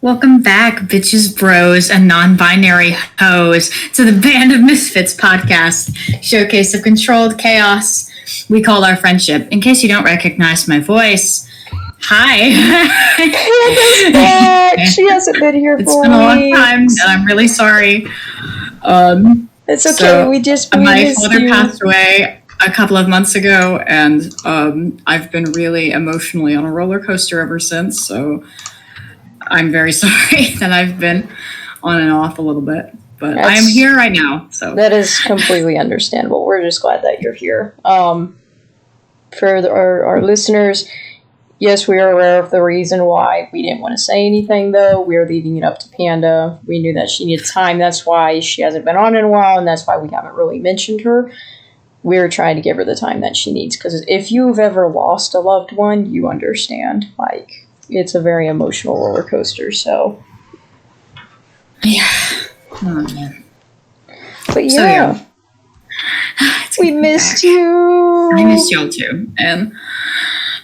Welcome back, bitches, bros, and non-binary hoes, to the Band of Misfits podcast, showcase of controlled chaos we call our friendship. In case you don't recognize my voice, hi. Panda's back. She hasn't been here for It's been a long time, and I'm really sorry. It's okay. We my father passed away a couple of months ago, and I've been really emotionally on a roller coaster ever since. So I'm very sorry that I've been on and off a little bit, but I am here right now. So that is completely understandable. We're just glad that you're here. For our listeners, yes, we are aware of the reason why we didn't want to say anything, though. We are leaving it up to Panda. We knew that she needed time. That's why she hasn't been on in a while, and that's why we haven't really mentioned her. We're trying to give her the time that she needs, because if you've ever lost a loved one, you understand. It's a very emotional roller coaster, so. Yeah. Oh, man. But yeah. We missed you. I missed y'all too. And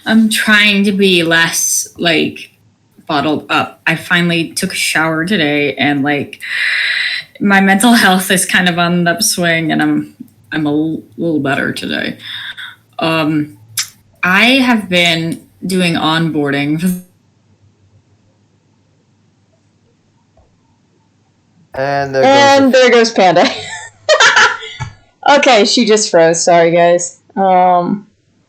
I'm trying to be less, bottled up. I finally took a shower today, and, my mental health is kind of on the upswing, and I'm a little better today. I have been doing onboarding. And there goes Panda. Okay, she just froze. Sorry, guys.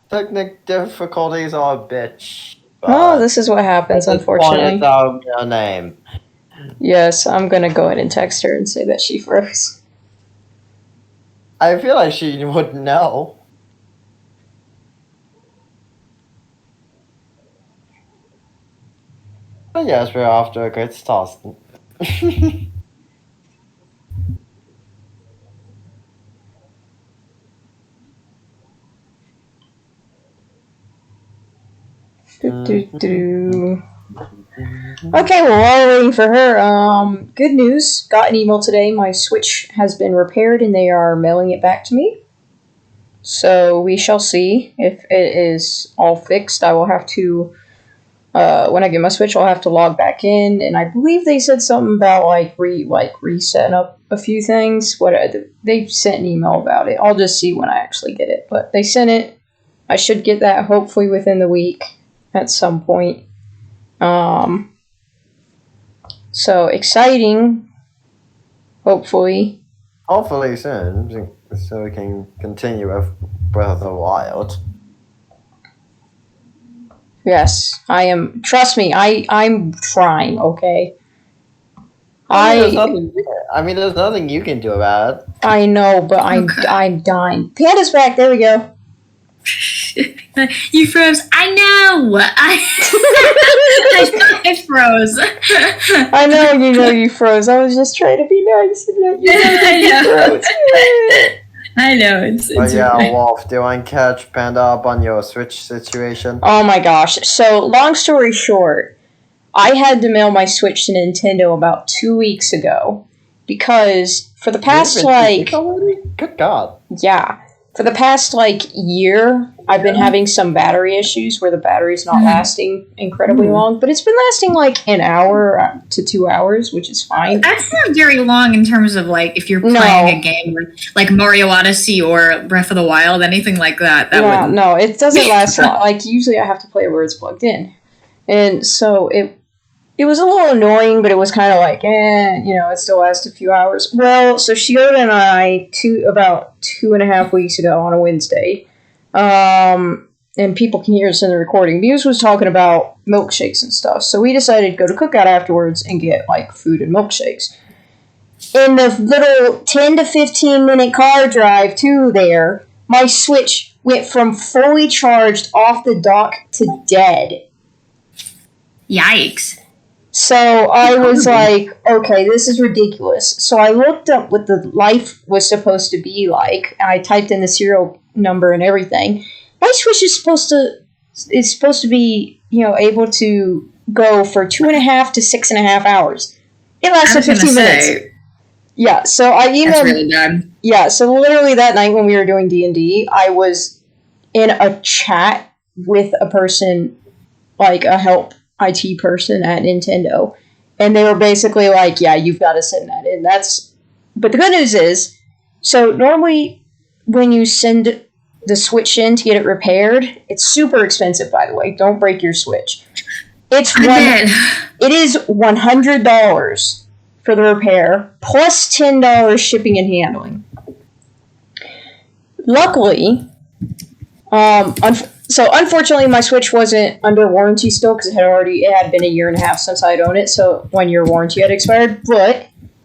Technical difficulties are a bitch. Oh, this is what happens, unfortunately. It's our real name. Yes, I'm gonna go ahead and text her and say that she froze. I feel like she would know. But yes, we're off to a great start. Okay, well, while we're waiting for her, good news. Got an email today. My Switch has been repaired, and they are mailing it back to me. So we shall see if it is all fixed. I will have to, when I get my Switch, I'll have to log back in, and I believe they said something about resetting up a few things. They sent an email about it. I'll just see when I actually get it, but they sent it. I should get that hopefully within the week at some point. So exciting. Hopefully soon, so we can continue with Breath of the Wild. Yes, I am. Trust me, I'm trying. Okay. There's nothing you can do about it. I know, but I'm dying. Panda's back. There we go. You froze. I know. I froze. I know you froze. I was just trying to be nice and let you know that you froze. I know. It's Wolf, do you want to catch Panda up on your Switch situation? Oh my gosh. So, long story short, I had to mail my Switch to Nintendo about 2 weeks ago because for the past, Good God. Yeah. For the past, year, I've been having some battery issues where the battery's not lasting incredibly long, but it's been lasting, an hour to 2 hours, which is fine. That's not very long in terms of, if you're playing a game like Mario Odyssey or Breath of the Wild, anything like that. No, it doesn't last long. Usually I have to play it where it's plugged in. And so it was a little annoying, but it was kind of it still lasts a few hours. Well, so Shiota and I, about 2.5 weeks ago on a Wednesday, and people can hear us in the recording, Muse was talking about milkshakes and stuff. So we decided to go to Cookout afterwards and get, food and milkshakes. In the little 10 to 15 minute car drive to there, my Switch went from fully charged off the dock to dead. Yikes. So I was like, okay, this is ridiculous. So I looked up what the life was supposed to be like. I typed in the serial number and everything. My Switch is supposed to be, able to go for 2.5 to 6.5 hours. It lasted 15 minutes. Yeah, so I emailed. That's really good. Yeah, so literally that night when we were doing D&D, I was in a chat with a person, a help IT person at Nintendo, And they were basically like, yeah, you've got to send that in. But the good news is, so normally when you send the Switch in to get it repaired, it's super expensive, by the way. Don't break your Switch. It is $100 for the repair, plus $10 shipping and handling. Luckily, so unfortunately, my Switch wasn't under warranty still because it had been a year and a half since I'd owned it, so 1 year warranty had expired.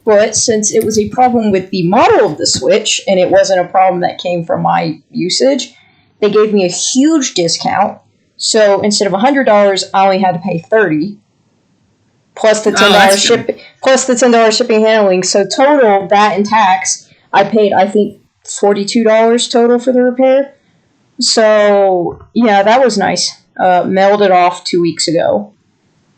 But since it was a problem with the model of the Switch, and it wasn't a problem that came from my usage, they gave me a huge discount. So instead of $100, I only had to pay $30, plus the $10 shipping and handling. So total, that and tax, I paid, I think, $42 total for the repair. So, yeah, that was nice. Mailed it off 2 weeks ago.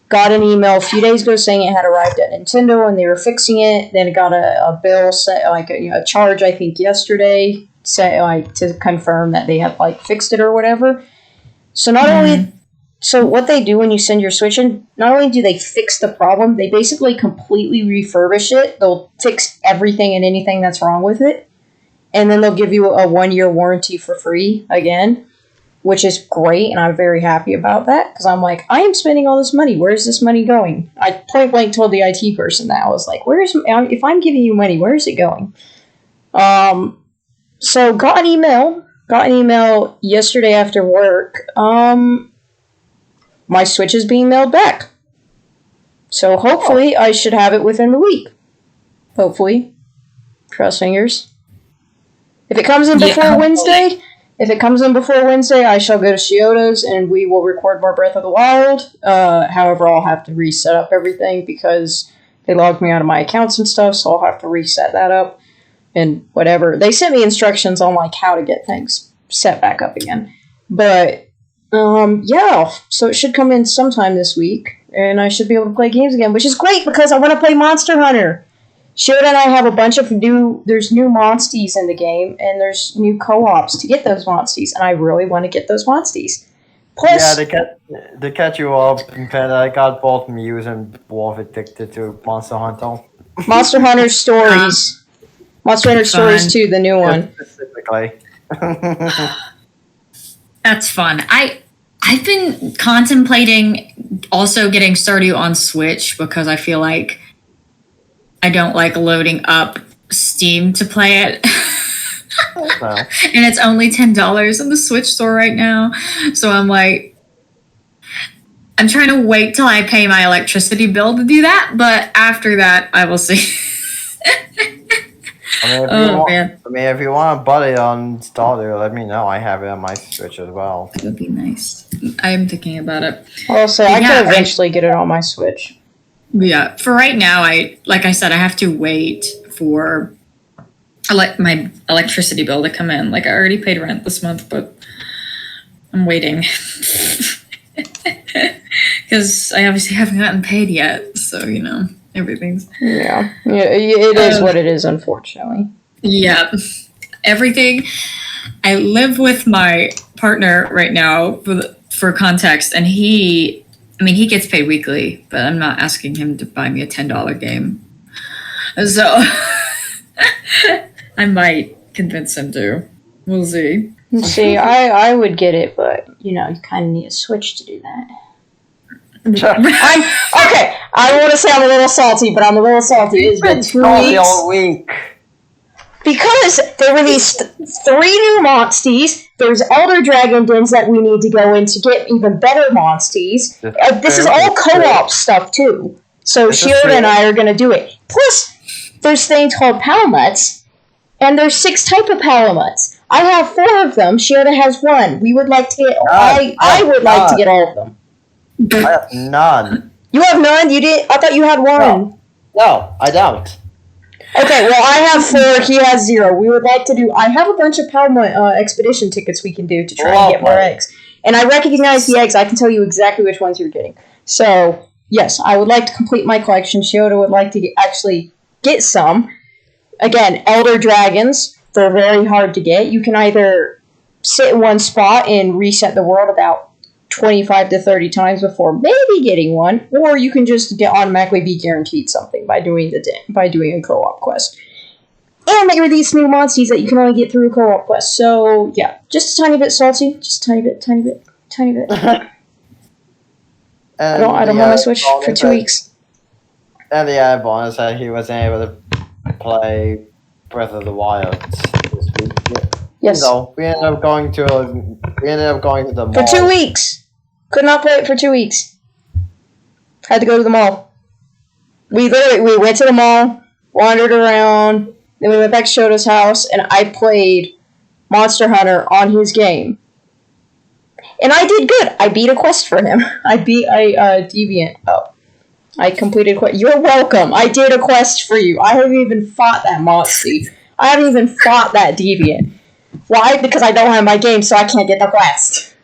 Got an email a few days ago saying it had arrived at Nintendo and they were fixing it. Then it got a bill, a charge, I think, yesterday, to confirm that they had, fixed it or whatever. So so what they do when you send your Switch in, not only do they fix the problem, they basically completely refurbish it. They'll fix everything and anything that's wrong with it. And then they'll give you a 1 year warranty for free again, which is great. And I'm very happy about that because I'm like, I am spending all this money. Where's this money going? I point blank told the IT person that. I was like, if I'm giving you money, where is it going? So got an email yesterday after work. My Switch is being mailed back. So hopefully I should have it within the week. Hopefully. Cross fingers. If it comes in before Wednesday, I shall go to Shioda's and we will record more Breath of the Wild. However, I'll have to reset up everything because they logged me out of my accounts and stuff, so I'll have to reset that up and whatever. They sent me instructions on how to get things set back up again. But yeah, so it should come in sometime this week and I should be able to play games again, which is great because I want to play Monster Hunter. Shioda and I have a bunch of there's new monsties in the game, and there's new co-ops to get those monsties, and I really want to get those monsties. Plus, yeah, they catch you up, and I got both Muse and Wolf addicted to Monster Hunter. Monster Hunter Stories. Monster Hunter Stories 2, the new one. Specifically. That's fun. I've been contemplating also getting Stardew on Switch because I feel like I don't like loading up Steam to play it. And it's only $10 in the Switch store right now. So I'm like, I'm trying to wait till I pay my electricity bill to do that. But after that, I will see. If you want to buy it on Stardew, let me know. I have it on my Switch as well. That would be nice. I'm thinking about it. Also, I can eventually get it on my Switch. Yeah, for right now, like I said, I have to wait for my electricity bill to come in. I already paid rent this month, but I'm waiting because I obviously haven't gotten paid yet. So everything's yeah. It is what it is, unfortunately. Yeah, everything. I live with my partner right now for context, and he gets paid weekly, but I'm not asking him to buy me a $10 game. So I might convince him to. We'll see. See, I would get it, but you kind of need a Switch to do that. I want to say I'm a little salty, but I'm a little salty. It's been 2 weeks. All week. Because they released 3 new monsties. There's Elder Dragon dens that we need to go in to get even better monsties. This is all co-op stuff, too. So Shioda and I are going to do it. Plus, there's things called Palamuts, and there's 6 type of Palamuts. I have 4 of them. Shioda has 1. We would like to get... I would like to get all of them. I have none. You have none? You did? I thought you had 1. No, I don't. Okay, well, I have 4, he has 0. We would like to do... I have a bunch of Palma expedition tickets we can do to try and get more eggs. And I recognize the eggs. I can tell you exactly which ones you're getting. So, yes, I would like to complete my collection. Shioda would like to actually get some. Again, Elder Dragons. They're very hard to get. You can either sit in one spot and reset the world about 25 to 30 times before maybe getting one, or you can just automatically be guaranteed something by doing a co-op quest. And they release new monsters that you can only get through a co-op quest. So yeah, just a tiny bit salty, just a tiny bit. I don't have my Switch for 2 weeks. And the other bonus that he wasn't able to play Breath of the Wild this week. Yes. So we ended up going to the mall for 2 weeks. Could not play it for 2 weeks. Had to go to the mall. We went to the mall, wandered around, then we went back to Shoto's house, and I played Monster Hunter on his game. And I did good. I beat a quest for him. I beat a Deviant. Oh. I completed a quest. You're welcome. I did a quest for you. I haven't even fought that monster. I haven't even fought that Deviant. Why? Because I don't have my game, so I can't get the quest.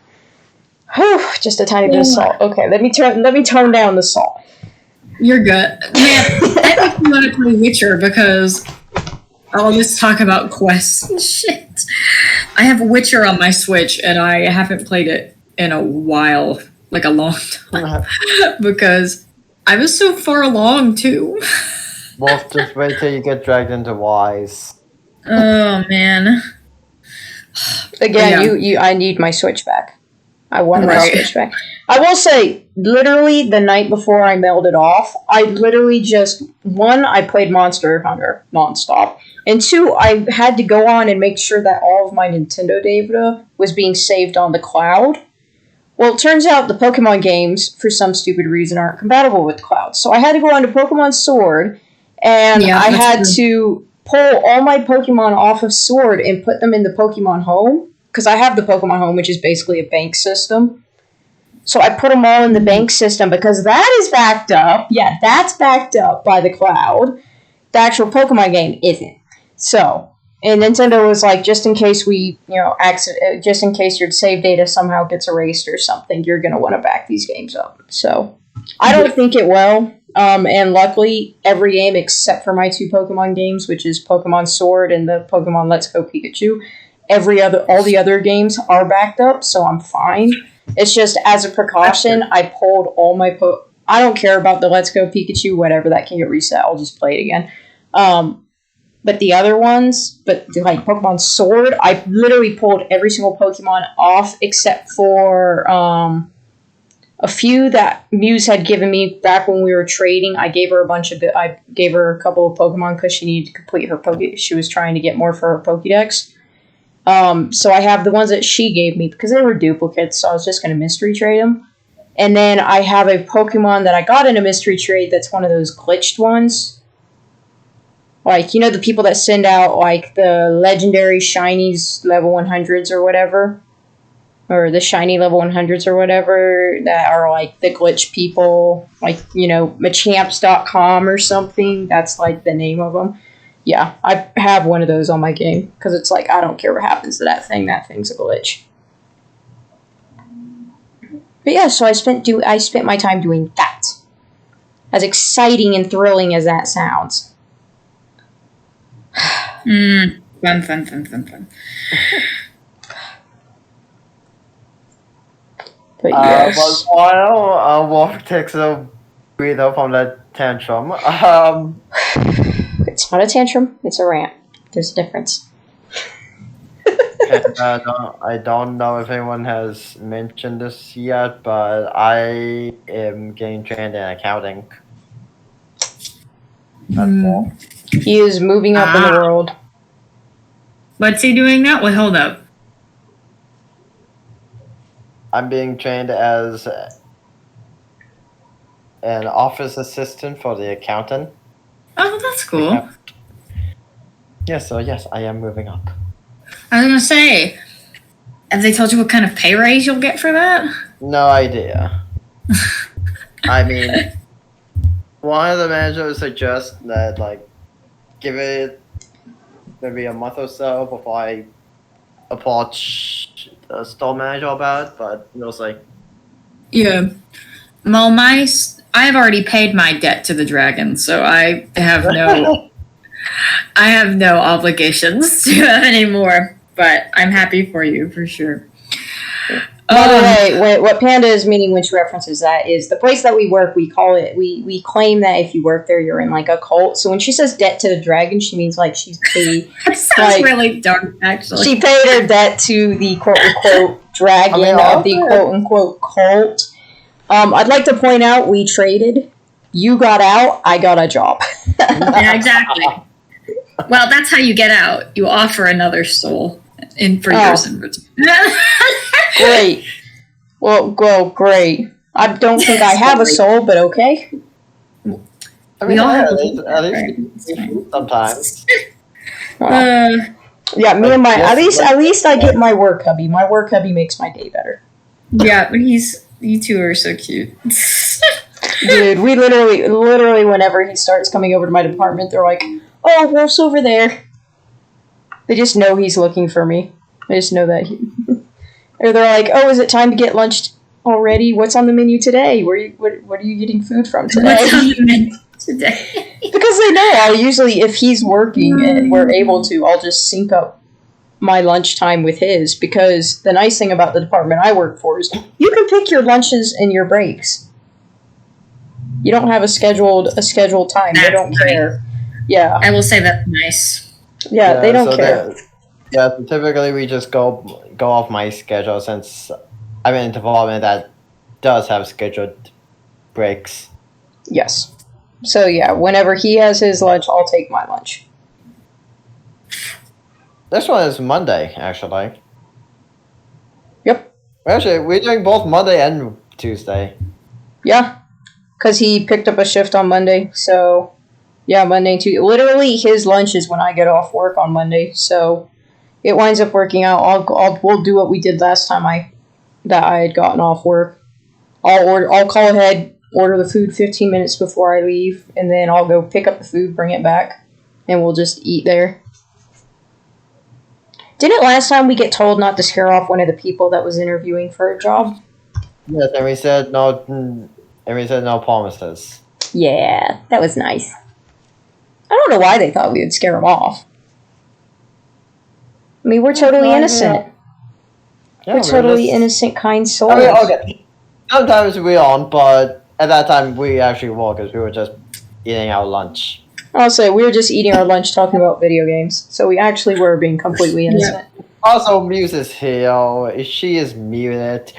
Whew, just a tiny bit of salt. Okay, let me tone down the salt. You're good. Man, I think you want to play Witcher because I'll just talk about quests and shit. I have Witcher on my Switch, and I haven't played it in a while, like a long time, because I was so far along, too. Well, just wait till you get dragged into Wise. Oh, man. Again, yeah. I need my Switch back. I want my Switch back. I will say, literally, the night before I mailed it off, I literally just, one, I played Monster Hunter nonstop, and two, I had to go on and make sure that all of my Nintendo data was being saved on the cloud. Well, it turns out the Pokemon games, for some stupid reason, aren't compatible with cloud. So I had to go on to Pokemon Sword, and I had to pull all my Pokemon off of Sword and put them in the Pokemon Home, because I have the Pokemon Home, which is basically a bank system. So I put them all in the bank system, because that is backed up. Yeah, that's backed up by the cloud. The actual Pokemon game isn't. So, and Nintendo was like, just in case just in case your save data somehow gets erased or something, you're going to want to back these games up. So, I don't think it will. And luckily, every game except for my two Pokemon games, which is Pokemon Sword and the Pokemon Let's Go Pikachu, all the other games are backed up, so I'm fine. It's just, as a precaution, I pulled all my I don't care about the Let's Go Pikachu, whatever, that can get reset, I'll just play it again. But the other ones, like Pokemon Sword, I literally pulled every single Pokemon off except for a few that Muse had given me back when we were trading. I gave her a couple of Pokemon because she needed to complete her she was trying to get more for her Pokédex. So I have the ones that she gave me because they were duplicates, so I was just going to mystery trade them. And then I have a Pokemon that I got in a mystery trade that's one of those glitched ones. Like, the people that send out, like, the legendary shinies level 100s or whatever. Or the shiny level 100s or whatever that are, like, the glitch people. Like, Machamps.com or something. That's, like, the name of them. Yeah, I have one of those on my game. Because it's like, I don't care what happens to that thing. That thing's a glitch. But yeah, so I spent my time doing that. As exciting and thrilling as that sounds. Fun. But yes. But while Wolf takes a breather from that tantrum, it's not a tantrum, it's a rant. There's a difference. and, I don't know if anyone has mentioned this yet, but I am getting trained in accounting. That's all. He is moving up in the world. What's he doing now? Wait, hold up. I'm being trained as an office assistant for the accountant. Oh, that's cool. Yes, I am moving up. I was gonna say, have they told you what kind of pay raise you'll get for that? No idea. I mean, one of the managers suggest that, like, give it maybe a month or so before I approach the store manager about it, but it was like... Yeah. Well, I've already paid my debt to the dragon, so I have no obligations to have anymore, but I'm happy for you, for sure. By the way, what Panda is meaning when she references that is the place that we work, we call it, we claim that if you work there, you're in like a cult. So when she says debt to the dragon, she means like she's paid. That sounds really dark, actually. She paid her debt to the quote-unquote dragon of the quote-unquote cult. I'd like to point out we traded. You got out, I got a job. Yeah, exactly. Well, that's how you get out. You offer another soul for yours in return. Great. Well, great. I don't think I have a soul, but okay. I mean, at least sometimes. Yeah, me and my at least I get my work hubby. My work hubby makes my day better. Yeah, you two are so cute. Dude, we literally whenever he starts coming over to my department, they're like, "Oh, Wolf's over there." They just know he's looking for me. I just know that. Or they're like, "Oh, is it time to get lunch already? What's on the menu today? What are you getting food from today?" What's on the menu today? Because they know I'll usually, if he's working and we're able to, I'll just sync up my lunchtime with his. Because the nice thing about the department I work for is you can pick your lunches and your breaks. You don't have a scheduled time. They don't care. Yeah, I will say that's nice. Yeah, they don't care. So typically we just go off my schedule since I'm in a department that does have scheduled breaks. Yes. So yeah, whenever he has his lunch, I'll take my lunch. This one is Monday, actually. Yep. Actually, we're doing both Monday and Tuesday. Yeah. Because he picked up a shift on Monday, so yeah, Monday and Tuesday. Literally, his lunch is when I get off work on Monday, so it winds up working out. We'll do what we did last time I had gotten off work. I'll call ahead, order the food 15 minutes before I leave, and then I'll go pick up the food, bring it back, and we'll just eat there. Didn't last time we get told not to scare off one of the people that was interviewing for a job? Yes, and we said no. And we said no promises. Yeah, that was nice. I don't know why they thought we would scare them off. I mean, we're totally innocent. Yeah, we're totally innocent, kind souls. I mean, okay. Sometimes we aren't, but at that time we actually were because we were just eating our lunch. I'll say we were just eating our lunch talking about video games, so we actually were being completely innocent. Yeah. Also, Muse is here. She is muted.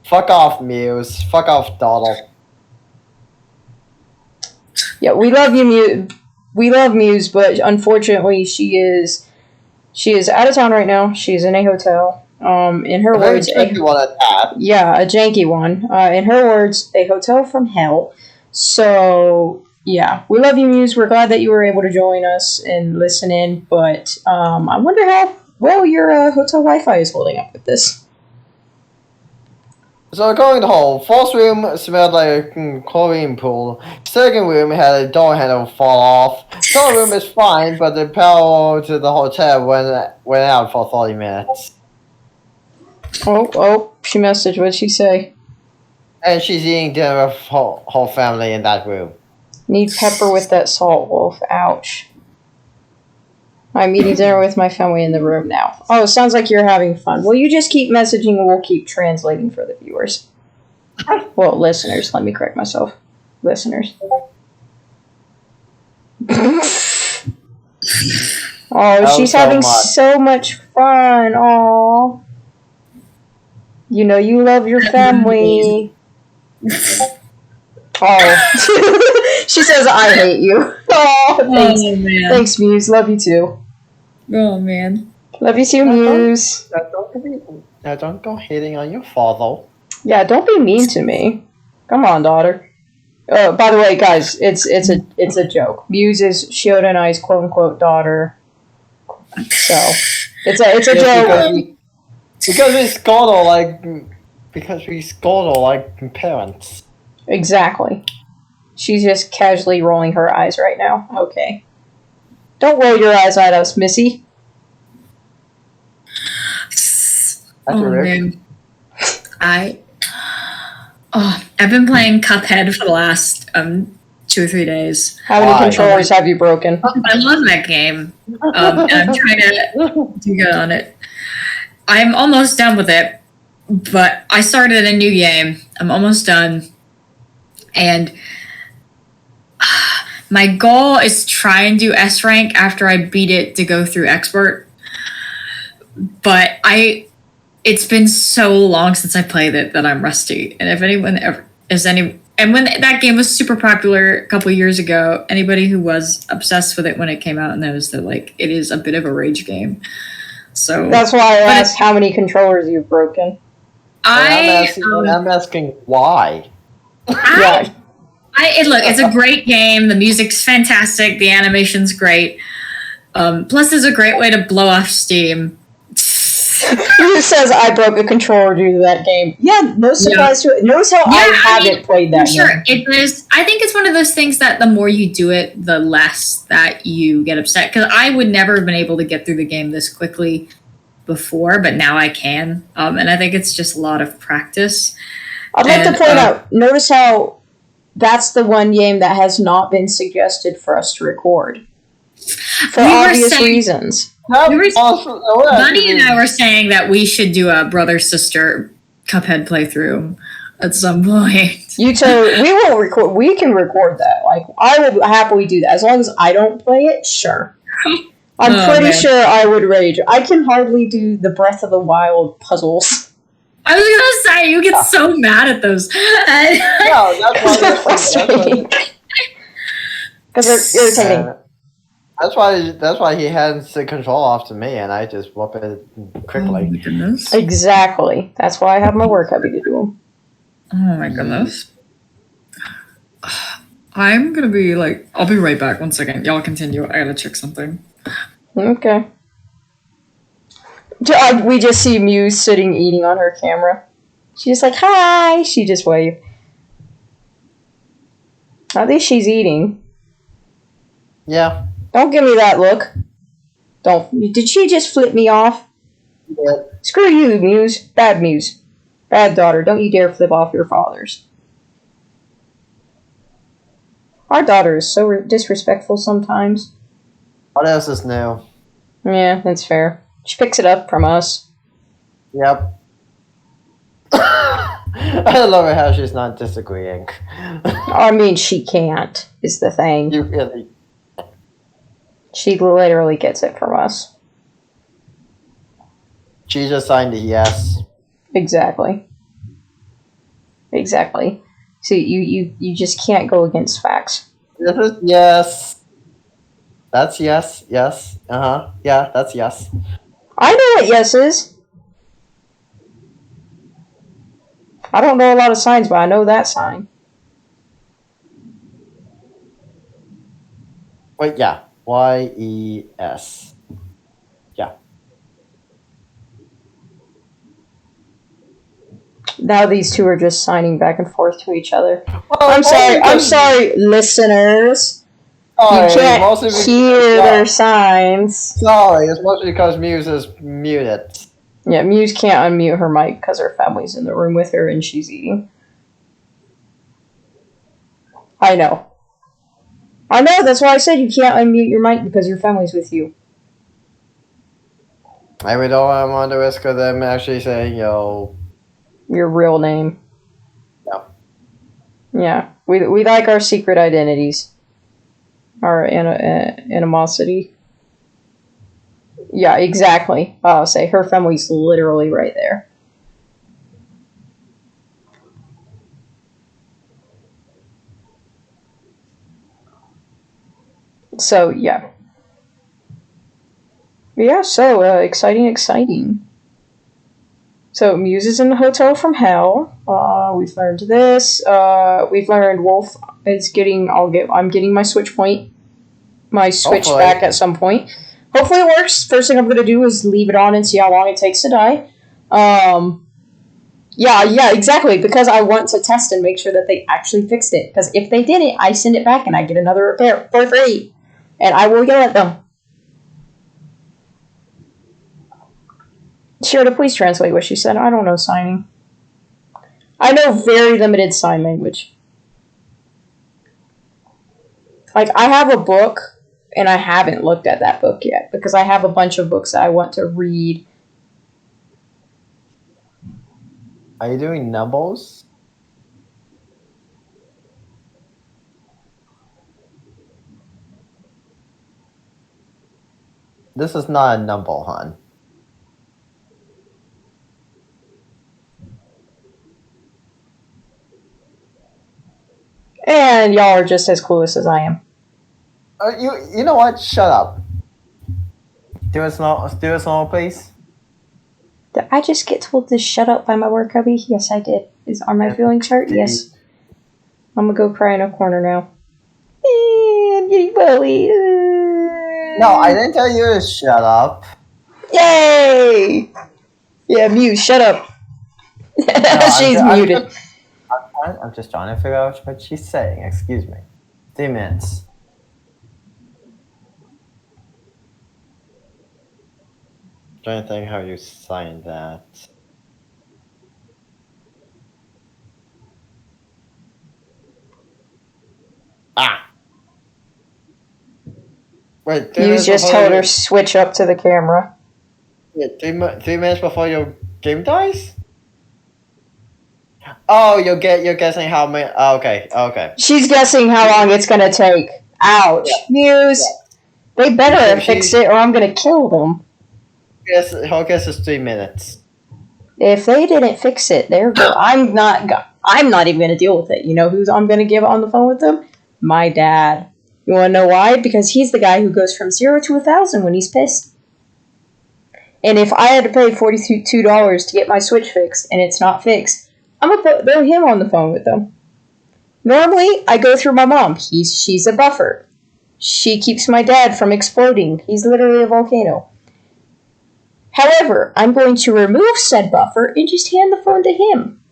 Fuck off, Muse. Fuck off, Doddle. Yeah, we love you, Muse. We love Muse, but unfortunately, she is out of town right now. She's in a hotel. In her words, a janky one. In her words, a hotel from hell. So yeah, we love you, Muse. We're glad that you were able to join us and listen in. But I wonder how well your hotel Wi-Fi is holding up with this. So going home, first room smelled like a chlorine pool. Second room had a door handle fall off. Third room is fine, but the power to the hotel went out for 30 minutes. Oh, she messaged. What'd she say? And she's eating dinner with her family in that room. Need pepper with that salt, Wolf. Ouch. I'm eating dinner with my family in the room now. Oh, sounds like you're having fun. Well, you just keep messaging and we'll keep translating for the viewers. Well, listeners. Let me correct myself. Listeners. Oh, she's having so much fun. Oh. You know you love your family. Oh. She says, I hate you. Oh, thanks. Oh, man. Thanks, Muse. Love you too. Oh, man. Love you too, Muse. Don't go hating on your father. Yeah, don't be mean to me. Come on, daughter. By the way, guys, it's a joke. Muse is Shiota and I's quote unquote daughter. So it's a joke. Because we scold her like parents. Exactly. She's just casually rolling her eyes right now. Okay. Don't roll your eyes at us, Missy. Man. I've been playing Cuphead for the last 2 or 3 days. How many controllers have you broken? I love that game. And I'm trying to do good on it. I'm almost done with it. but I started a new game. I'm almost done, and my goal is to try and do S rank after I beat it to go through expert. But it's been so long since I played it that I'm rusty. And if anyone ever is and when that game was super popular a couple years ago, anybody who was obsessed with it when it came out knows that like it is a bit of a rage game. So that's why I asked how many controllers you've broken. I'm asking why. Yeah. Look, it's a great game. The music's fantastic. The animation's great. Plus, it's a great way to blow off steam. Who says I broke a controller due to that game? Yeah, no surprise to it. Notice how I haven't played that game. Sure, I think it's one of those things that the more you do it, the less that you get upset. Because I would never have been able to get through the game this quickly before, but now I can. And I think it's just a lot of practice. I'd like to point out, notice how that's the one game that has not been suggested for us to record. For obvious reasons. Bunny and I were saying that we should do a brother-sister Cuphead playthrough at some point. You two, we will record. We can record that. Like, I will happily do that. As long as I don't play it, sure. I'm pretty sure I would rage. I can hardly do the Breath of the Wild puzzles. I was gonna say, you get so mad at those. No, that's frustrating. Because they're irritating. That's why he hands the control off to me, and I just whoop it quickly. Oh my goodness. Exactly. That's why I have my work hubby to do them. Oh my goodness. I'm gonna be like, I'll be right back. 1 second. Y'all continue. I gotta check something. Okay. We just see Muse sitting eating on her camera. She's like, hi! She just waved. At least she's eating. Yeah. Don't give me that look. Don't. Did she just flip me off? Yeah. Screw you, Muse. Bad Muse. Bad daughter. Don't you dare flip off your fathers. Our daughter is so disrespectful sometimes. What else is new? Yeah, that's fair. She picks it up from us. Yep. I love it how she's not disagreeing. I mean, she can't, is the thing. You really... She literally gets it from us. She just signed a yes. Exactly. Exactly. So you just can't go against facts. This is yes. That's yes. Yes. Uh-huh. Yeah, that's yes. I know what yes is. I don't know a lot of signs, but I know that sign. Wait, yeah. Y-E-S. Yeah. Now these two are just signing back and forth to each other. Oh, I'm sorry, listeners. You can't hear their signs. Sorry, it's mostly because Muse is muted. Yeah, Muse can't unmute her mic because her family's in the room with her and she's eating. I know, that's why I said you can't unmute your mic because your family's with you. I would all I'm on the risk of them actually saying, yo. Your real name. Yeah. Yeah, we like our secret identities. Our animosity. Yeah, exactly. I'll say her family's literally right there. So, yeah. Yeah, so, exciting. So, Muse is in the hotel from hell. We've learned this. We've learned Wolf is I'm getting my Switch Switch back at some point. Hopefully it works. First thing I'm going to do is leave it on and see how long it takes to die. Yeah, exactly. Because I want to test and make sure that they actually fixed it. Because if they didn't, I send it back and I get another repair for free. And I will yell at them. Shirley, please translate what she said. I don't know signing. I know very limited sign language. Like, I have a book, and I haven't looked at that book yet, because I have a bunch of books that I want to read. Are you doing numbles? This is not a numble, hon. And y'all are just as clueless as I am. You know what? Shut up. Do it slow, please. Did I just get told to shut up by my work hubby? Yes, I did. Are my feelings hurt? Yes. I'm gonna go cry in a corner now. I'm getting bullied. No, I didn't tell you to shut up. Yay! Yeah, Muse, shut up. No, She's muted. I'm just trying to figure out what she's saying. Excuse me. 3 minutes. Trying to think how you sign that. Ah! Wait, 3 You minutes just before told her switch up to the camera. Wait, 3 minutes before your game dies? Oh, you're guessing how many. Oh, okay. She's guessing how long it's gonna take. Ouch. Yeah. Muse. Yeah. They better fix it or I'm gonna kill them. Her guess is 3 minutes. If they didn't fix it, I'm not even gonna deal with it. You know who I'm gonna give on the phone with them? My dad. You wanna know why? Because he's the guy who goes from 0 to 1,000 when he's pissed. And if I had to pay $42 to get my Switch fixed and it's not fixed, I'm gonna throw him on the phone with them. Normally, I go through my mom. She's a buffer. She keeps my dad from exploding. He's literally a volcano. However, I'm going to remove said buffer and just hand the phone to him.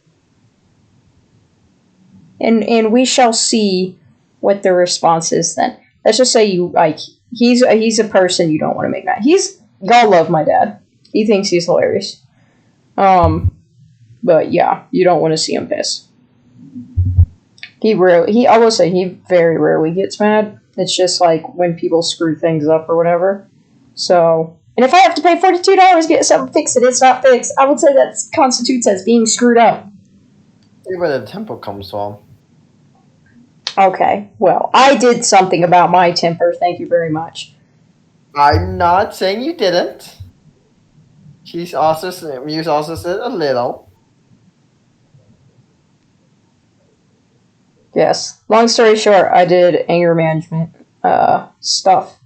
And we shall see what the response is then. Let's just say he's a person you don't want to make mad. Y'all love my dad. He thinks he's hilarious. But yeah, you don't want to see him piss. I will say he very rarely gets mad. It's just like when people screw things up or whatever. So, and if I have to pay $42 to get something fixed and it's not fixed, I would say that constitutes as being screwed up. See where the temper comes from. Okay, well, I did something about my temper. Thank you very much. I'm not saying you didn't. Muse also said a little. Yes. Long story short, I did anger management stuff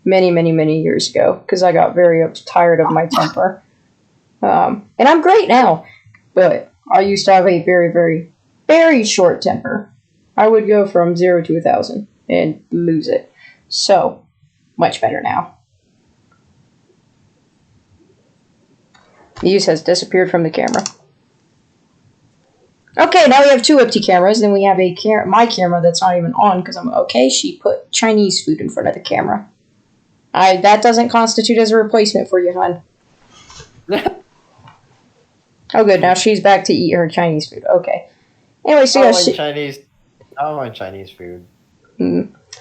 many years ago because I got very tired of my temper. And I'm great now, but I used to have a very short temper. I would go from 0 to 1,000 and lose it. So, much better now. Muse has disappeared from the camera. Okay, now we have 2 empty cameras. Then we have my camera that's not even on because I'm okay. She put Chinese food in front of the camera. That doesn't constitute as a replacement for you, hon. Oh, good. Now she's back to eat her Chinese food. Okay. Anyway, so I don't want Chinese food.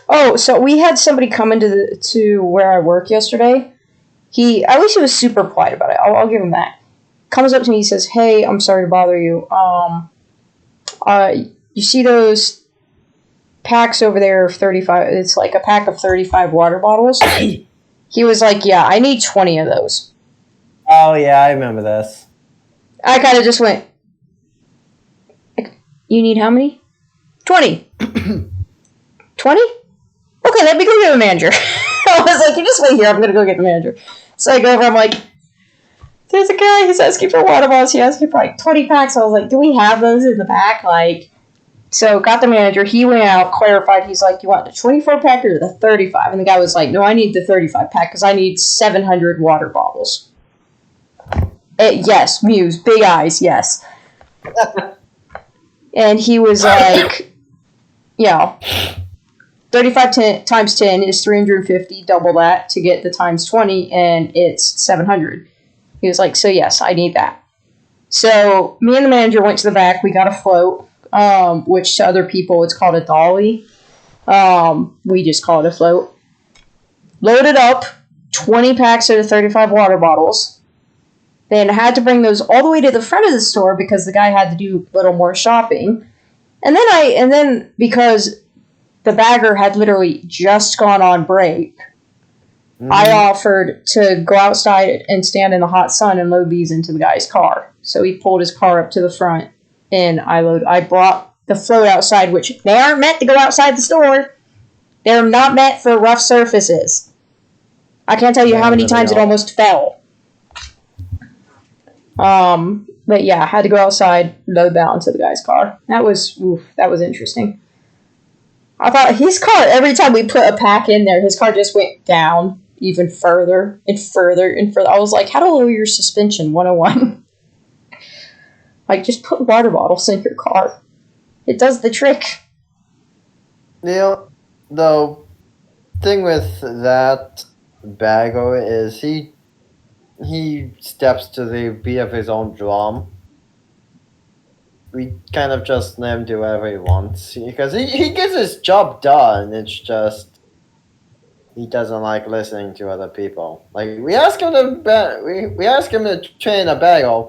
Oh, so we had somebody come to where I work yesterday. At least he was super polite about it. I'll give him that. Comes up to me, he says, "Hey, I'm sorry to bother you. You see those packs over there of 35? It's like a pack of 35 water bottles." He was like, "Yeah, I need 20 of those." Oh yeah, I remember this. I kind of just went, "You need how many?" 20. 20? Okay, let me go get the manager. I was like, "You just wait here. I'm gonna go get the manager." So I go over. I'm like, "There's a guy who's asking for water bottles. He asking for like 20 packs." I was like, "Do we have those in the back?" So got the manager. He went out, clarified. He's like, "You want the 24 pack or the 35?" And the guy was like, "No, I need the 35 pack because I need 700 water bottles." Yes, Muse, big eyes, yes. And he was like, 35 times 10 is 350, double that to get the times 20, and it's 700. He was like, "So yes, I need that." So me and the manager went to the back. We got a float, which to other people it's called a dolly. We just call it a float. Loaded up 20 packs of the 35 water bottles. Then I had to bring those all the way to the front of the store because the guy had to do a little more shopping. And then because the bagger had literally just gone on break, I offered to go outside and stand in the hot sun and load these into the guy's car. So he pulled his car up to the front, and I brought the float outside, which they aren't meant to go outside the store. They're not meant for rough surfaces. I can't tell you how many times it almost fell. But yeah, I had to go outside, load that onto the guy's car. That was interesting. I thought his car, every time we put a pack in there, his car just went down even further and further and further. I was like, how to lower your suspension 101. Like, just put water bottles in your car. It does the trick. The thing with that bagger is he steps to the beat of his own drum. We kind of just let him do whatever he wants because he gets his job done. It's just he doesn't like listening to other people. Like we ask him to train a bagger.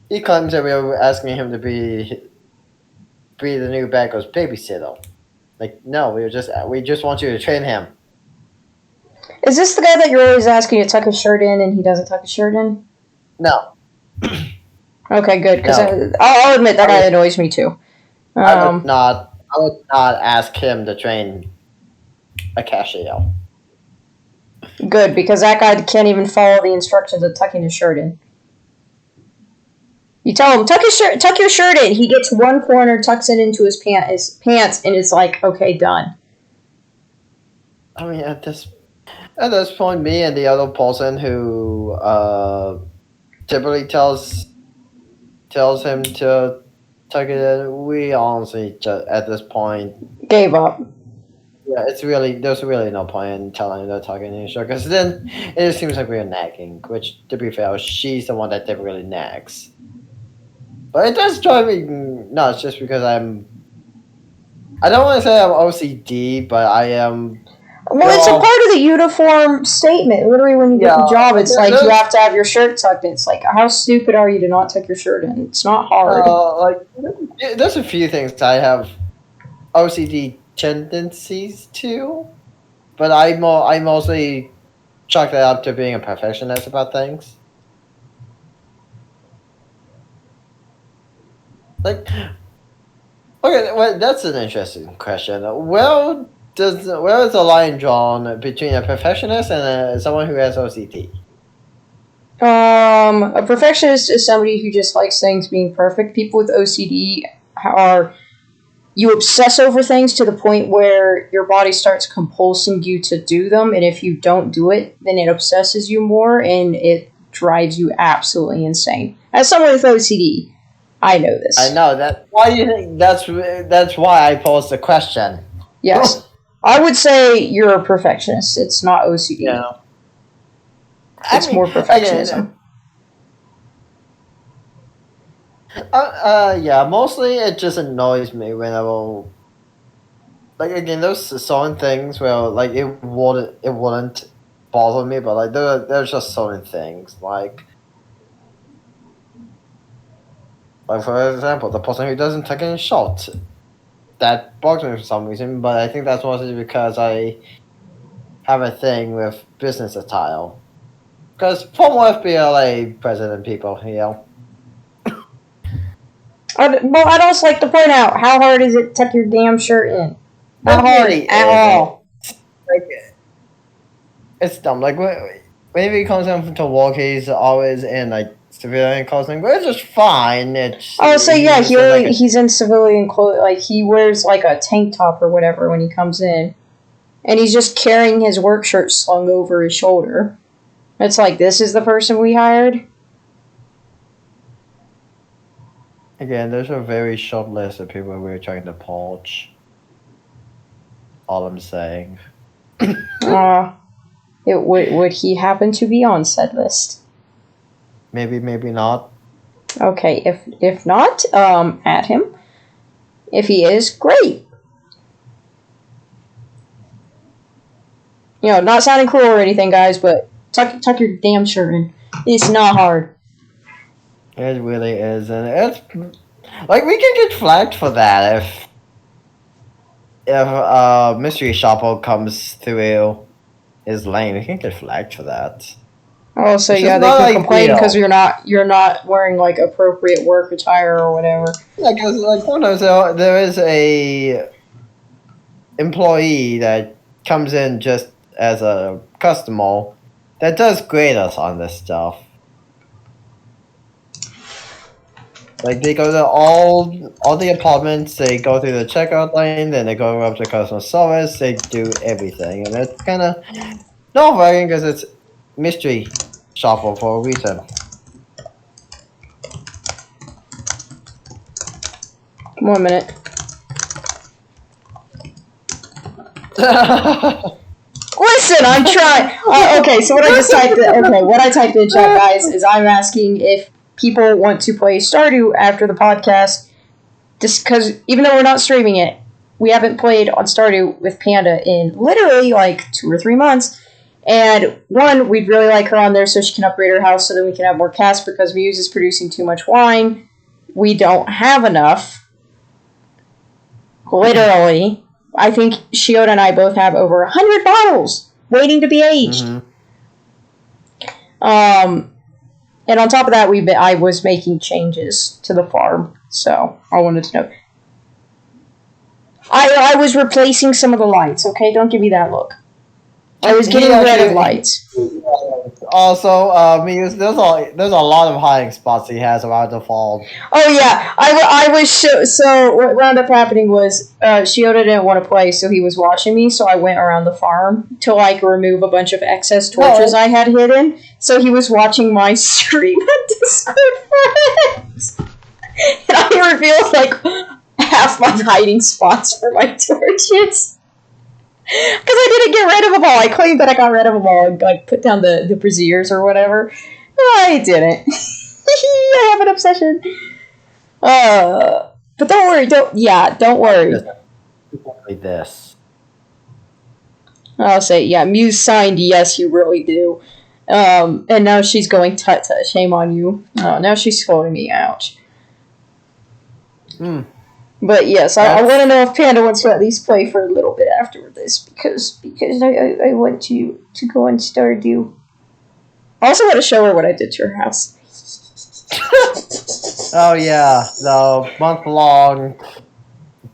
He claims that we were asking him to be the new bagger's babysitter. Like no, we just want you to train him. Is this the guy that you're always asking to tuck his shirt in and he doesn't tuck his shirt in? No. Okay, good. Because I'll admit that guy annoys me too. I would not ask him to train a cashier. Good, because that guy can't even follow the instructions of tucking his shirt in. You tell him tuck your shirt in. He gets one corner, tucks it into his pants, and it's like, okay, done. I mean, at this point, me and the other person who typically tells him to tuck it in, we honestly just at this point gave up. Yeah, there's really no point in telling him to tuck in his shirt because then it just seems like we're nagging. Which, to be fair, she's the one that typically nags. But it does drive me nuts just because I don't want to say I'm OCD, but I am. Well, it's a part of the uniform statement. Literally, when you get the job, it's like you have to have your shirt tucked in. It's like, how stupid are you to not tuck your shirt in? It's not hard. There's a few things I have OCD tendencies to, but I mostly chalk that up to being a perfectionist about things. Like, okay, well, that's an interesting question. Where is the line drawn between a perfectionist and someone who has OCD? A perfectionist is somebody who just likes things being perfect. People with OCD you obsess over things to the point where your body starts compulsing you to do them, and if you don't do it, then it obsesses you more, and it drives you absolutely insane. As someone with OCD, I know this. I know that. Why do you think that's why I posed the question? Yes. I would say you're a perfectionist. It's not OCD. Yeah. It's more perfectionism. Yeah, mostly it just annoys me when I will. Like again, there's certain things where like it wouldn't bother me, but like there's just certain things like for example, the person who doesn't take any shots. That bugs me for some reason, but I think that's mostly because I have a thing with business attire. Because former FBLA president people, you know. Well, I'd also like to point out, how hard is it to tuck your damn shirt in? Not hard at all. Like, it's dumb. Like, whenever he comes in to work, he's always in, like, civilian clothing, but it's just fine. He's in civilian clothes. Like, he wears, like, a tank top or whatever when he comes in. And he's just carrying his work shirt slung over his shoulder. It's like, this is the person we hired? Again, there's a very short list of people we're trying to poach. All I'm saying. Would he happen to be on said list? Maybe not. Okay, if not, add him. If he is, great. You know, not sounding cruel or anything, guys, but tuck your damn shirt in. It's not hard. It really is, and it's like we can get flagged for that if mystery shopper comes through his lane. We can get flagged for that. Oh, so It's yeah, just they not can complain ideal. because you're not wearing like appropriate work attire or whatever. Yeah, because like sometimes there is a employee that comes in just as a customer that does grade us on this stuff. Like they go to all the apartments, they go through the checkout lane, then they go up to customer service, they do everything, and it's kind of nerve-wracking because it's mystery shopper for a reason. One minute. Listen, I'm trying. Okay, so what I just typed. What I typed in chat, guys, is I'm asking if people want to play Stardew after the podcast. Just because, even though we're not streaming it, we haven't played on Stardew with Panda in literally like 2 or 3 months. And one, we'd really like her on there so she can upgrade her house so that we can have more casts because Muse is producing too much wine. We don't have enough. Literally. I think Shiota and I both have over 100 bottles waiting to be aged. And on top of that, I was making changes to the farm, so I wanted to know. I was replacing some of the lights, okay? Don't give me that look. I was getting rid of lights. Also, Muse, there's a lot of hiding spots he has around the farm. Oh yeah, I was so what wound up happening was Shiota didn't want to play, so he was watching me. So I went around the farm to like remove a bunch of excess torches I had hidden. So he was watching my stream on Discord friends, and I revealed like half my hiding spots for my torches. Because I didn't get rid of them all. I claimed that I got rid of them all and like put down the braziers or whatever. I didn't. I have an obsession. But don't worry. Don't worry. Like this. I'll say, yeah, Muse signed, yes, you really do. And now she's going, tut tut, shame on you. Oh, now she's scolding me, ouch. But yes, I want to know if Panda wants to at least play for a little bit after this, because I want to go and Stardew. I also want to show her what I did to her house. Oh yeah, the month-long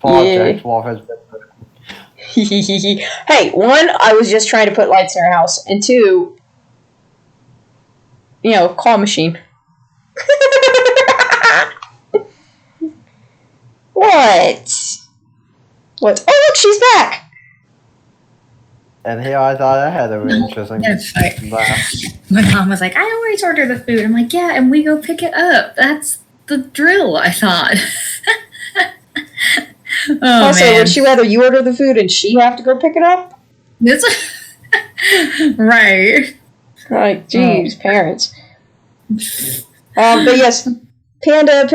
project has been. Hey, one, I was just trying to put lights in her house, and two, claw machine. What? What? Oh, look, she's back! And here I thought I had a really interesting laugh. My mom was like, I always order the food. I'm like, yeah, and we go pick it up. That's the drill, I thought. Also, would she rather you order the food and she have to go pick it up? Right. Like, geez, parents. But yes, Panda,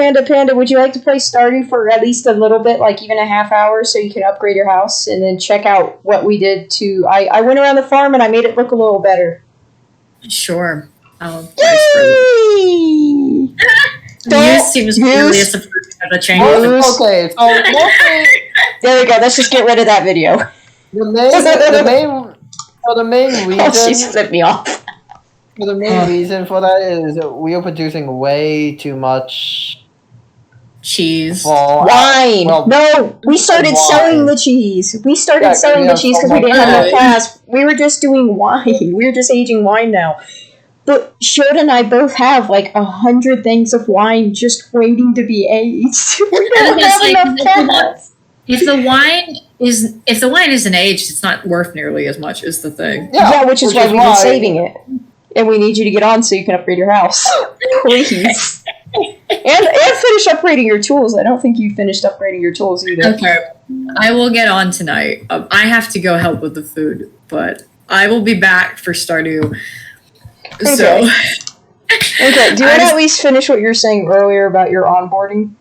would you like to play Stardew for at least a little bit, like even a half hour, so you can upgrade your house and then check out what we did to... I went around the farm and I made it look a little better. Sure. Yay! He was really supportive of the change. Okay, so mostly... There we go, let's just get rid of that video. The main reason... Oh, she flipped me off. The main reason for that is we are producing way too much cheese. Wine! No, we started selling the cheese. We started selling the cheese because we didn't have enough class. We were just doing wine. We were just aging wine now. But Shiota and I both have like 100 things of wine just waiting to be aged. We don't have enough class. If the wine isn't aged, it's not worth nearly as much as the thing. Yeah, which is why we've been saving it. And we need you to get on so you can upgrade your house. Please. and finish upgrading your tools. I don't think you finished upgrading your tools either. Okay. I will get on tonight. I have to go help with the food, but I will be back for Stardew. Okay. So. Okay, do you want to at least finish what you were saying earlier about your onboarding?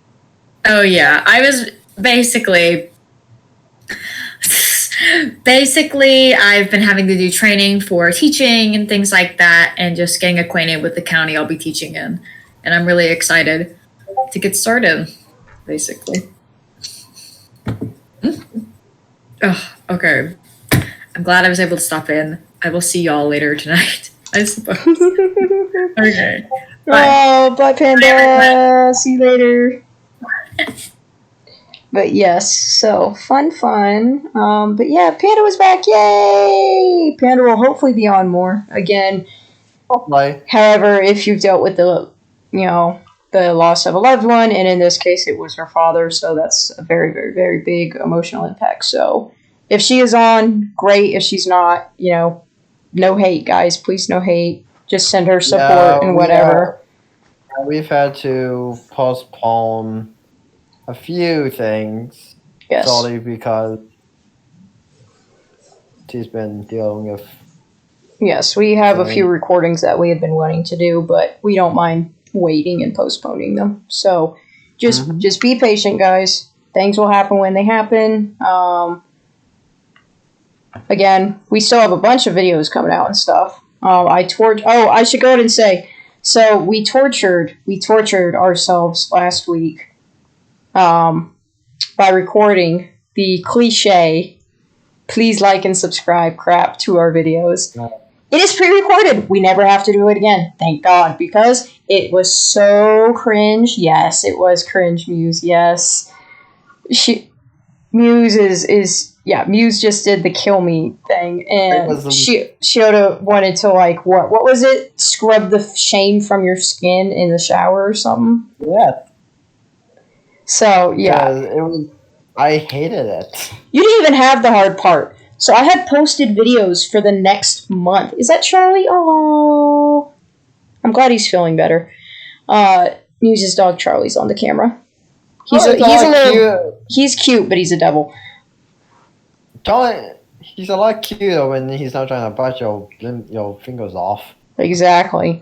Oh, yeah. I was basically, I've been having to do training for teaching and things like that, and just getting acquainted with the county I'll be teaching in. and I'm really excited to get started, basically. Oh, okay. I'm glad I was able to stop in. I will see y'all later tonight, I suppose. Okay. Bye. Oh, bye, Panda. See you later. But yes, so fun. But yeah, Panda was back. Yay! Panda will hopefully be on more again. Hopefully. However, if you've dealt with the loss of a loved one, and in this case, it was her father, so that's a very, very, very big emotional impact. So if she is on, great. If she's not, no hate, guys. Please, no hate. Just send her support and whatever. We've had to postpone a few things. Yes. Solely because she's been dealing with. Yes, we have a few recordings that we had been wanting to do, but we don't mind waiting and postponing them. So just be patient, guys. Things will happen when they happen. Again, we still have a bunch of videos coming out and stuff. I should go ahead and say, so we tortured ourselves last week by recording the cliche, please like and subscribe crap to our videos. It is pre-recorded. We never have to do it again. Thank God, because it was so cringe. Yes, it was cringe, Muse. Yes. Muse Muse just did the kill me thing, and Shioda wanted to, like, what was it? Scrub the shame from your skin in the shower or something? Yeah. So, yeah. I hated it. You didn't even have the hard part. So I had posted videos for the next month. Is that Charlie? Oh, I'm glad he's feeling better. Muse's dog Charlie's on the camera. He's cute, but he's a devil. Charlie, he's a lot cuter when he's not trying to bite your fingers off. Exactly.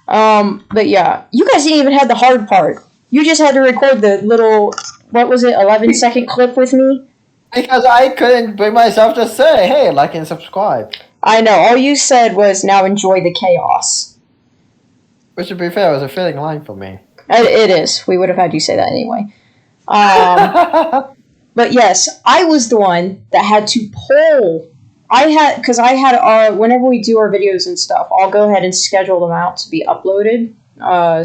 But yeah, you guys didn't even have the hard part. You just had to record the little, 11-second clip with me. Because I couldn't bring myself to say, hey, like and subscribe. I know. All you said was, now enjoy the chaos. Which, to be fair, was a fitting line for me. It is. We would have had you say that anyway. But yes, I was the one that had to poll. Whenever we do our videos and stuff, I'll go ahead and schedule them out to be uploaded.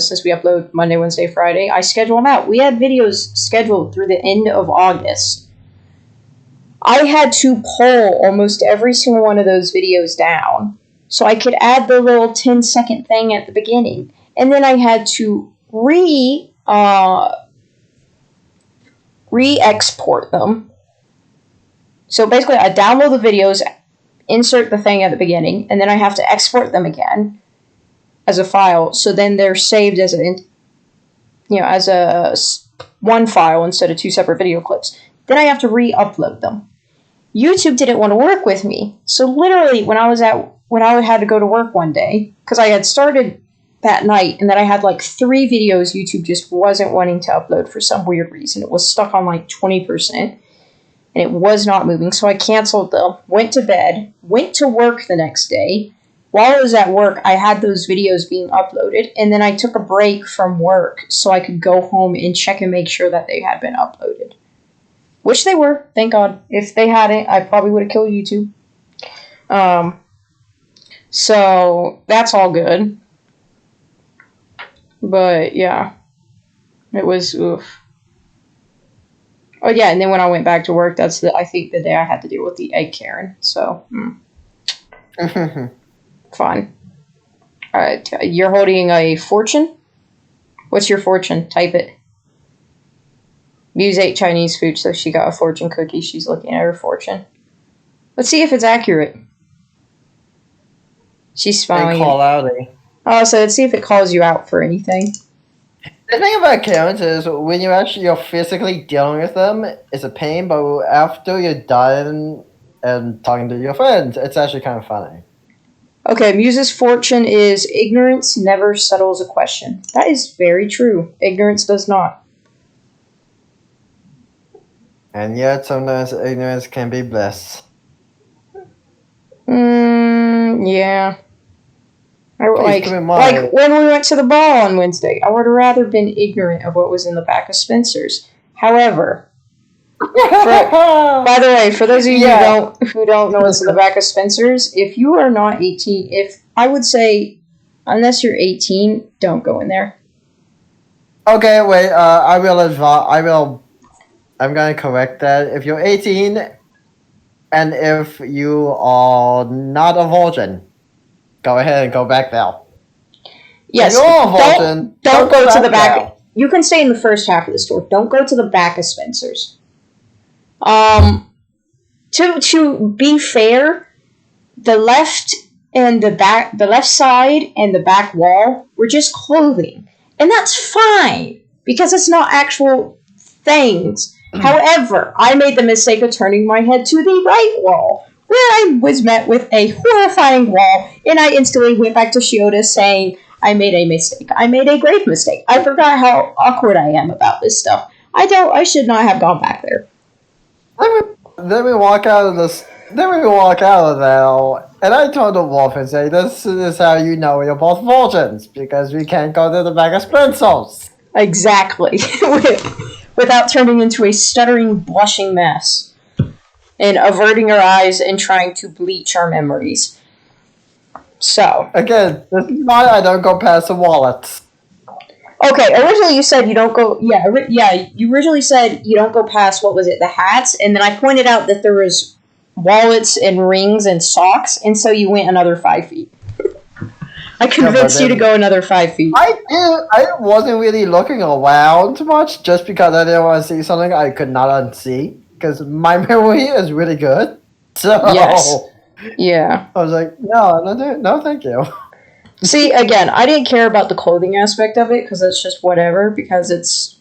Since we upload Monday, Wednesday, Friday, I schedule them out. We had videos scheduled through the end of August. I had to poll almost every single one of those videos down so I could add the little 10-second thing at the beginning. And then I had to re-export them. So basically, I download the videos, insert the thing at the beginning, and then I have to export them again as a file. So then they're saved as one file instead of two separate video clips. Then I have to re-upload them. YouTube didn't want to work with me. So literally, when I had to go to work one day, because I had started that night, and then I had like 3 videos YouTube just wasn't wanting to upload for some weird reason. It was stuck on like 20%, and it was not moving, so I canceled them, went to bed, went to work the next day. While I was at work, I had those videos being uploaded, and then I took a break from work so I could go home and check and make sure that they had been uploaded. Which they were, thank God. If they hadn't, I probably would have killed YouTube. So, that's all good. But, yeah. It was, oof. Oh, yeah, and then when I went back to work, that's I think the day I had to deal with the egg Karen. So, fine. Alright, you're holding a fortune? What's your fortune? Type it. Muse ate Chinese food, so she got a fortune cookie. She's looking at her fortune. Let's see if it's accurate. She's smiling. Oh, so let's see if it calls you out for anything. The thing about Karens is when you're physically dealing with them, it's a pain, but after you're done and talking to your friends, it's actually kind of funny. Okay, Muse's fortune is ignorance never settles a question. That is very true. Ignorance does not. And yet, sometimes ignorance can be bliss. Yeah. Please keep in mind. Like when we went to the ball on Wednesday, I would have rather been ignorant of what was in the back of Spencer's. However, by the way, for those of you who don't know what's in the back of Spencer's, if you are not 18, if I would say, unless you're 18, don't go in there. Okay, wait. I'm gonna correct that. If you're 18, and if you are not a virgin, go ahead and go back now. Yes, if you're a virgin, don't go to the back. Now. You can stay in the first half of the store. Don't go to the back of Spencer's. To be fair, the left side and the back wall were just clothing, and that's fine because it's not actual things. However, I made the mistake of turning my head to the right wall, where I was met with a horrifying wall, and I instantly went back to Shiota saying, I made a mistake. I made a grave mistake. I forgot how awkward I am about this stuff. I should not have gone back there. Then we walk out of this. Then we walk out of there, and I told the wolf and say, "This is how you know you're both virgins because we can't go to the back of Spencer's." Exactly. Without turning into a stuttering, blushing mess. And averting our eyes and trying to bleach our memories. So. Again, this is why I don't go past the wallets. Okay, originally you said you don't go... Yeah, you originally said you don't go past, what was it, the hats? And then I pointed out that there was wallets and rings and socks, and so you went another 5 feet. I convinced you to go another 5 feet. I wasn't really looking around much just because I didn't want to see something I could not unsee. Because my memory is really good. So yes. Yeah. I was like, no, thank you. See, again, I didn't care about the clothing aspect of it because it's just whatever. Because it's,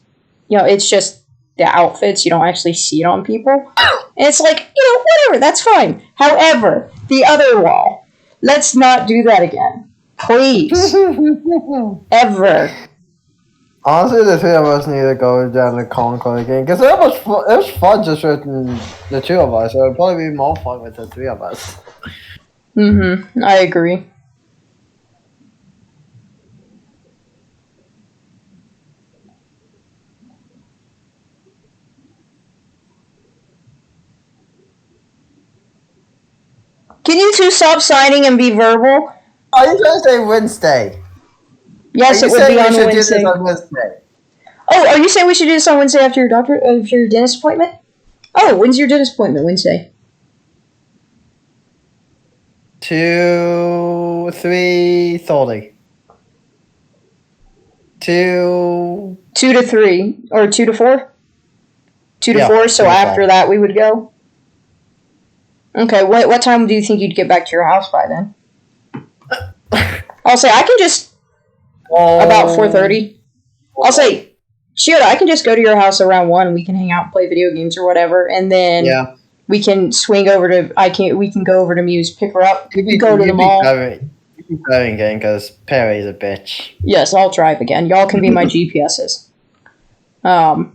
it's just the outfits. You don't actually see it on people. And it's like, whatever, that's fine. However, the other wall, let's not do that again. Please. Ever. Honestly, the three of us need to go down to Concord again. Because it was fun just with the two of us. It would probably be more fun with the three of us. Mm-hmm. I agree. Can you two stop signing and be verbal? Are you trying to say Wednesday? Yes, it would be on Wednesday. Oh, are you saying we should do this on Wednesday after your dentist appointment? Oh, when's your dentist appointment? Wednesday. 3:30. 2 to 3 or 2 to 4. 2 to 4. So after that, we would go. Okay, what time do you think you'd get back to your house by then? I'll say I can just about 4:30. I'll say, Shiota, I can just go to your house around 1. We can hang out and play video games or whatever, and then we can swing over to. We can go over to Muse, pick her up, go to the mall. You can drive again because Perry's a bitch. Yes, I'll drive again. Y'all can be my GPSs. Well,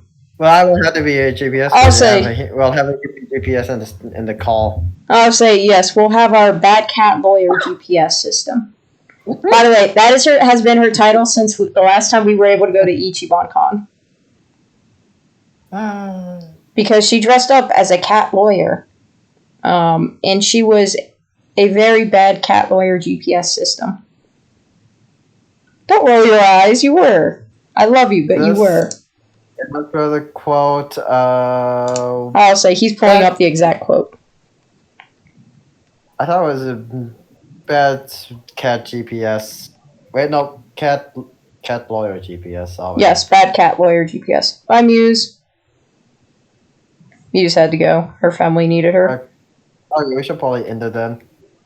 I will have to be a GPS. I'll say we'll have a GPS in the call. I'll say yes. We'll have our Bad Cat Lawyer GPS system. By the way, that has been her title since the last time we were able to go to Ichiban Con. Because she dressed up as a cat lawyer. And she was a very bad cat lawyer GPS system. Don't roll your eyes. You were. I love you, but you were. Look for the quote. I'll say he's pulling up the exact quote. I thought it was a bad cat GPS. Wait, no, cat lawyer GPS. Always. Yes, bad cat lawyer GPS. Bye, Muse. Muse had to go. Her family needed her. Okay, we should probably end it then.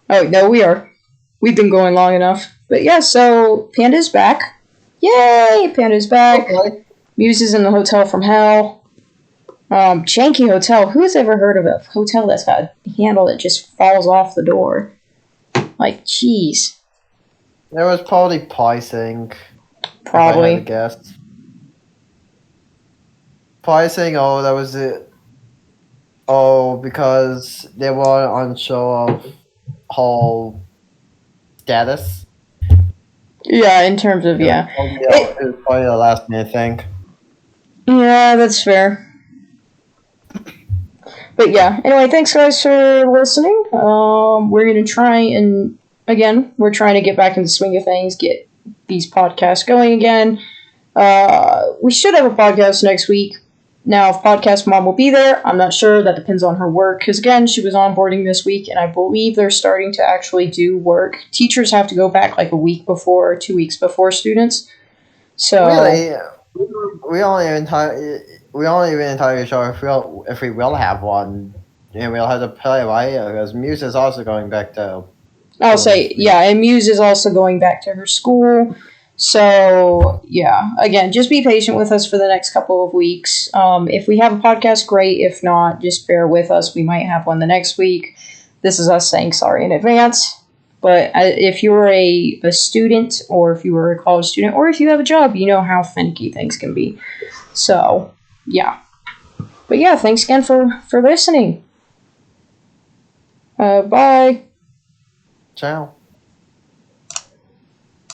Oh, no, we are. We've been going long enough. But yeah, so Panda's back. Yay! Panda's back. Okay. Muse is in the hotel from hell. Janky hotel. Who has ever heard of a hotel that's got a handle that just falls off the door? Like, jeez. There was probably pricing. Probably. I had to guess. Pricing, that was it. Because they were unsure of whole status. Yeah, in terms of, yeah. It was probably the last minute thing. Yeah, that's fair. But yeah, anyway, thanks guys for listening. We're going to try and, again, we're trying to get back in the swing of things, get these podcasts going again. We should have a podcast next week. Now, if Podcast Mom will be there, I'm not sure. That depends on her work. Because, again, she was onboarding this week, and I believe they're starting to actually do work. Teachers have to go back like a week before or 2 weeks before students. So Really, we aren't even entirely sure if we will have one. And we'll have to play by ear because Muse is also going back to. I'll say, yeah, and Muse is also going back to her school. So, yeah, again, just be patient with us for the next couple of weeks. If we have a podcast, great. If not, just bear with us. We might have one the next week. This is us saying sorry in advance. But if you're a student, or if you were a college student, or if you have a job, you know how finicky things can be. So, yeah. But yeah, thanks again for listening. Bye. Ciao.